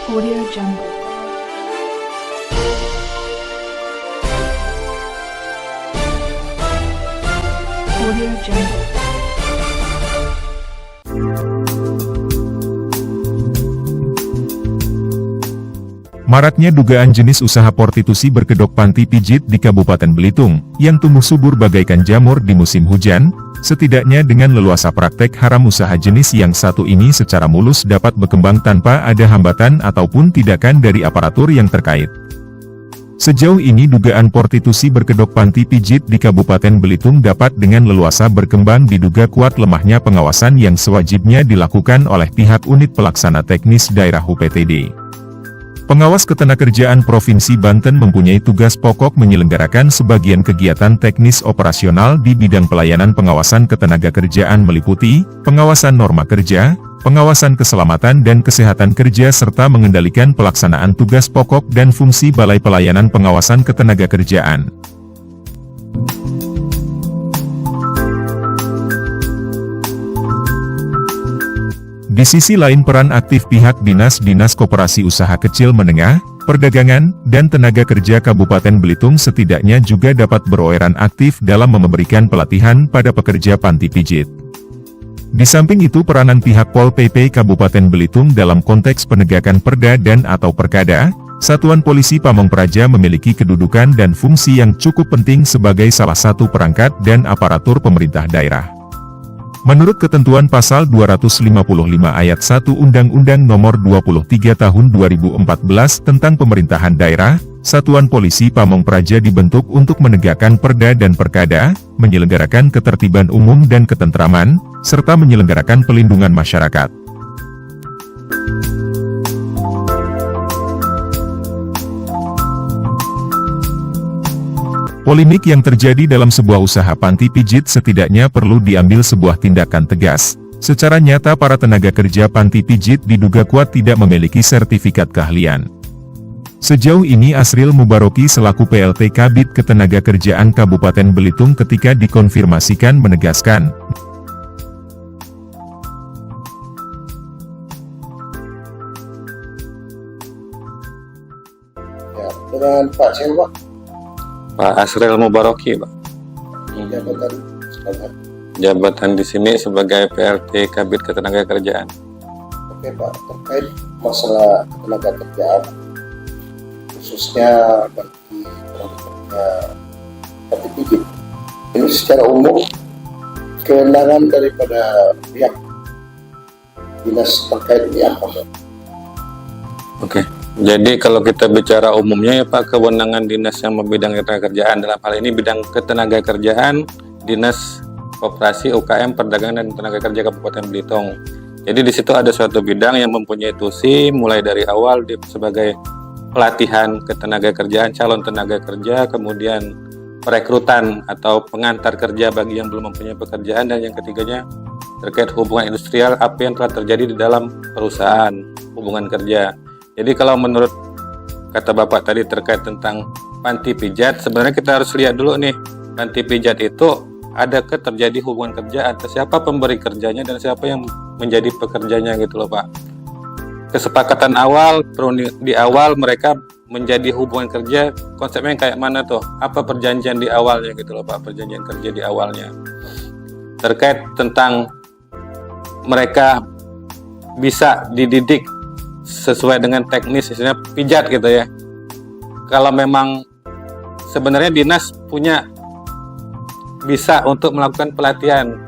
Audio Jungle. Audio Jungle. Maraknya dugaan jenis usaha prostitusi berkedok panti pijit di Kabupaten Belitung, yang tumbuh subur bagaikan jamur di musim hujan, setidaknya dengan leluasa praktek haram usaha jenis yang satu ini secara mulus dapat berkembang tanpa ada hambatan ataupun tindakan dari aparatur yang terkait. Sejauh ini dugaan prostitusi berkedok panti pijit di Kabupaten Belitung dapat dengan leluasa berkembang diduga kuat lemahnya pengawasan yang sewajibnya dilakukan oleh pihak unit pelaksana teknis daerah UPTD. Pengawas Ketenagakerjaan Provinsi Banten mempunyai tugas pokok menyelenggarakan sebagian kegiatan teknis operasional di bidang pelayanan pengawasan ketenagakerjaan meliputi, pengawasan norma kerja, pengawasan keselamatan dan kesehatan kerja serta mengendalikan pelaksanaan tugas pokok dan fungsi Balai Pelayanan Pengawasan Ketenagakerjaan. Di sisi lain peran aktif pihak Dinas Koperasi Usaha Kecil Menengah, Perdagangan, dan Tenaga Kerja Kabupaten Belitung setidaknya juga dapat beroeran aktif dalam memberikan pelatihan pada pekerja panti pijit. Di samping itu peranan pihak Pol PP Kabupaten Belitung dalam konteks penegakan perda dan atau perkada, Satuan Polisi Pamong Praja memiliki kedudukan dan fungsi yang cukup penting sebagai salah satu perangkat dan aparatur pemerintah daerah. Menurut ketentuan Pasal 255 Ayat 1 Undang-Undang Nomor 23 Tahun 2014 tentang Pemerintahan Daerah, Satuan Polisi Pamong Praja dibentuk untuk menegakkan perda dan perkada, menyelenggarakan ketertiban umum dan ketentraman, serta menyelenggarakan pelindungan masyarakat. Polemik yang terjadi dalam sebuah usaha panti pijit setidaknya perlu diambil sebuah tindakan tegas. Secara nyata para tenaga kerja panti pijit diduga kuat tidak memiliki sertifikat keahlian. Sejauh ini Asril Mubaroki selaku PLT Kabid Ketenagakerjaan Kabupaten Belitung ketika dikonfirmasikan menegaskan, Ya, dengan Pak siapa? Pak Asril Mubaroki, Pak. Jabatan sebagai. Jabatan di sini sebagai PLT Kabid Ketenagakerjaan. Oke Pak, terkait masalah ketenaga kerjaan, khususnya bagi tenaga panti pijit, ini secara umum kewenangan daripada pihak dinas terkait ini apa Pak? Oke. Jadi kalau kita bicara umumnya ya Pak, kewenangan dinas yang membidang ketenagakerjaan dalam hal ini bidang ketenagakerjaan, Dinas Koperasi UKM Perdagangan dan Tenaga Kerja Kabupaten Belitung. Jadi di situ ada suatu bidang yang mempunyai tusi mulai dari awal sebagai pelatihan ketenagakerjaan calon tenaga kerja, kemudian perekrutan atau pengantar kerja bagi yang belum mempunyai pekerjaan, dan yang ketiganya terkait hubungan industrial apa yang telah terjadi di dalam perusahaan hubungan kerja. Jadi kalau menurut kata Bapak tadi terkait tentang panti pijat, sebenarnya kita harus lihat dulu nih, panti pijat itu adakah terjadi hubungan kerja atas siapa pemberi kerjanya dan siapa yang menjadi pekerjanya gitu loh Pak. Kesepakatan awal, di awal mereka menjadi hubungan kerja, konsepnya kayak mana tuh? Apa perjanjian di awalnya gitu loh Pak, perjanjian kerja di awalnya. Terkait tentang mereka bisa dididik sesuai dengan teknis, istilahnya pijat gitu ya. Kalau memang sebenarnya dinas punya bisa untuk melakukan pelatihan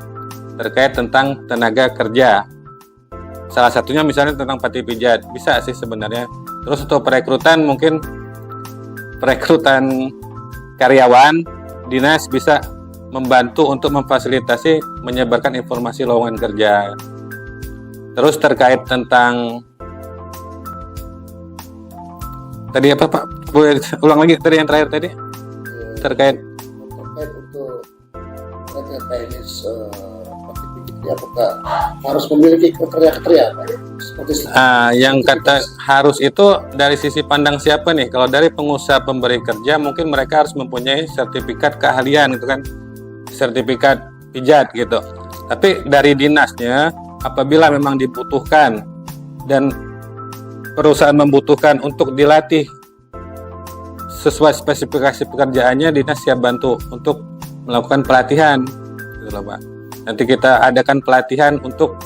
terkait tentang tenaga kerja. Salah satunya misalnya tentang panti pijat, bisa sih sebenarnya. Terus untuk perekrutan, mungkin perekrutan karyawan, dinas bisa membantu untuk memfasilitasi menyebarkan informasi lowongan kerja. Terus terkait tentang tadi apa Pak? Boleh ulang lagi tadi yang terakhir tadi? Terkait untuk teknis panti pijit, apakah harus memiliki kriteria Pak? Yang kata harus itu dari sisi pandang siapa nih? Kalau dari pengusaha pemberi kerja mungkin mereka harus mempunyai sertifikat keahlian gitu kan, sertifikat pijat gitu. Tapi dari dinasnya apabila memang dibutuhkan dan perusahaan membutuhkan untuk dilatih sesuai spesifikasi pekerjaannya, dinas siap bantu untuk melakukan pelatihan, gitu loh Pak. Nanti kita adakan pelatihan untuk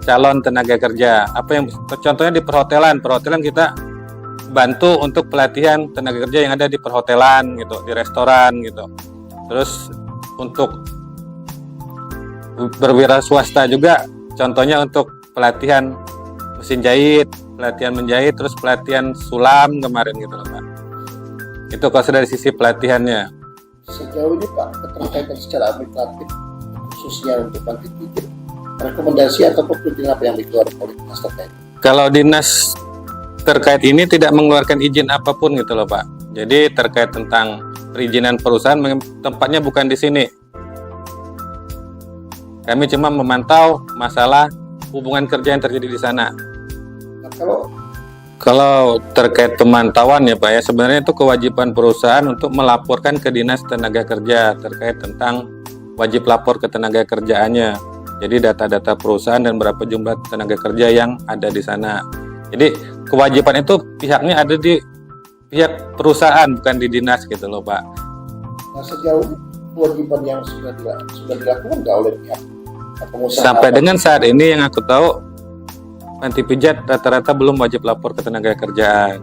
calon tenaga kerja. Apa yang contohnya di perhotelan kita bantu untuk pelatihan tenaga kerja yang ada di perhotelan gitu, di restoran gitu. Terus untuk berwira swasta juga, contohnya untuk pelatihan mesin jahit, pelatihan menjahit, terus pelatihan sulam kemarin gitu loh Pak. Itu kalau dari sisi pelatihannya. Sejauh ini Pak, keterkaitan secara administratif khususnya untuk Panti Pijit, rekomendasi atau pimpinan apa yang dikeluarkan oleh dinas terkait? Kalau dinas terkait ini tidak mengeluarkan izin apapun gitu loh Pak. Jadi terkait tentang perizinan perusahaan, tempatnya bukan di sini. Kami cuma memantau masalah hubungan kerja yang terjadi di sana. Nah, kalau terkait pemantauan ya Pak ya, sebenarnya itu kewajiban perusahaan untuk melaporkan ke dinas tenaga kerja terkait tentang wajib lapor ke tenaga kerjaannya. Jadi data-data perusahaan dan berapa jumlah tenaga kerja yang ada di sana. Jadi kewajiban itu pihaknya ada di pihak perusahaan, bukan di dinas gitu loh Pak. Nah, sejauh ini kewajiban yang sudah dilakukan nggak oleh pihak pengusaha? Sampai dengan saat ini yang aku tahu, Panti Pijat rata-rata belum wajib lapor ke tenaga kerjaan.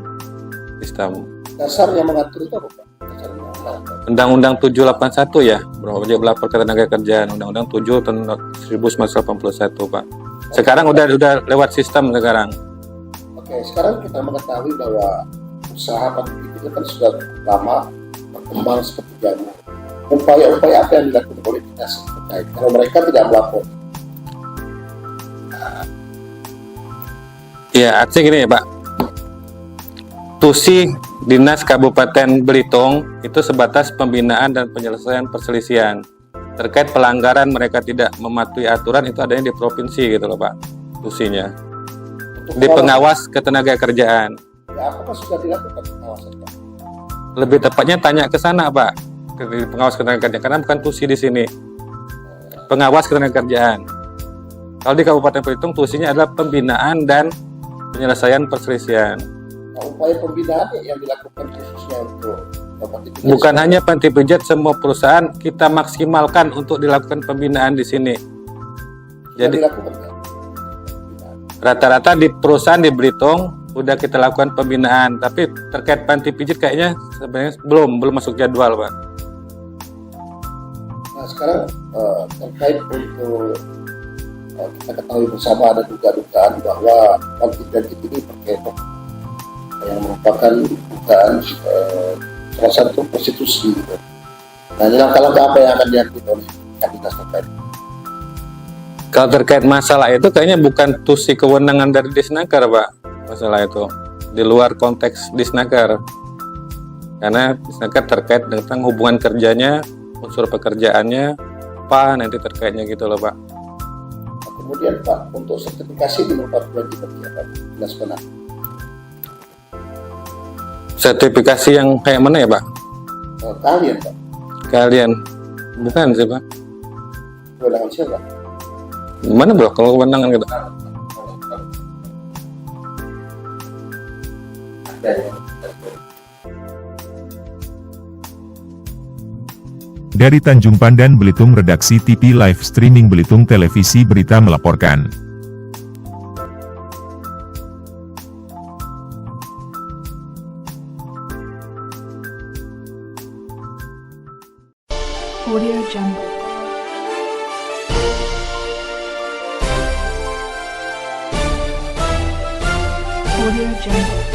Sistem Dasar yang mengatur itu apa Pak? Dasar yang mengatur. Undang-Undang 781 ya, wajib lapor ke tenaga kerjaan. Undang-Undang 7 tahun 1981 Pak. Sekarang udah lewat sistem sekarang. Oke, sekarang kita mengetahui bahwa usaha Panti Pijit itu kan sudah lama berkembang seperti jamur. Upaya-upaya apa yang dilakukan oleh dinas terkait kalau mereka tidak melapor? Ya, artinya gini ya Pak. Tusi Dinas Kabupaten Belitung itu sebatas pembinaan dan penyelesaian perselisihan. Terkait pelanggaran mereka tidak mematuhi aturan itu adanya di provinsi gitu loh Pak. Tusinya. Di pengawas ketenaga kerjaan. Ya, apakah sudah dilakukan pengawasan Pak? Lebih tepatnya tanya ke sana Pak. Ke pengawas ketenaga kerjaan, karena bukan tusi di sini. Pengawas ketenaga kerjaan. Kalau di Kabupaten Belitung tusinya adalah pembinaan dan penyelesaian perselisihan. Nah, upaya pembinaan yang dilakukan khususnya untuk Panti Pijat. Bukan hanya Panti Pijat, semua perusahaan kita maksimalkan untuk dilakukan pembinaan di sini. Jadi dilakukan ya? rata-rata di perusahaan di Belitung udah kita lakukan pembinaan, tapi terkait Panti Pijat kayaknya sebenarnya belum masuk jadwal Pak. Nah, sekarang terkait untuk kita ketahui bersama ada dugaan bahwa Panti Pijat ini berkaitan yang merupakan dugaan salah satu prostitusi. Nah, ini langkah-langkah apa yang akan diambil oleh dinas terkait? Kalau terkait masalah itu kayaknya bukan tusi kewenangan dari Disnaker Pak, masalah itu di luar konteks Disnaker, karena Disnaker terkait tentang hubungan kerjanya, unsur pekerjaannya, apa nanti terkaitnya gitu loh Pak. Kemudian Pak, untuk sertifikasi di merupakan kewajiban Pak dinas benar. Sertifikasi yang kayak mana ya Pak? Kalian Pak, Kalian? Bukan sih Pak. kewenangan siapa? Gimana bro kalau kewenangan gitu? Dari Tanjung Pandan Belitung, redaksi TV Live Streaming Belitung Televisi Berita melaporkan. Audio Jungle. Audio Jungle.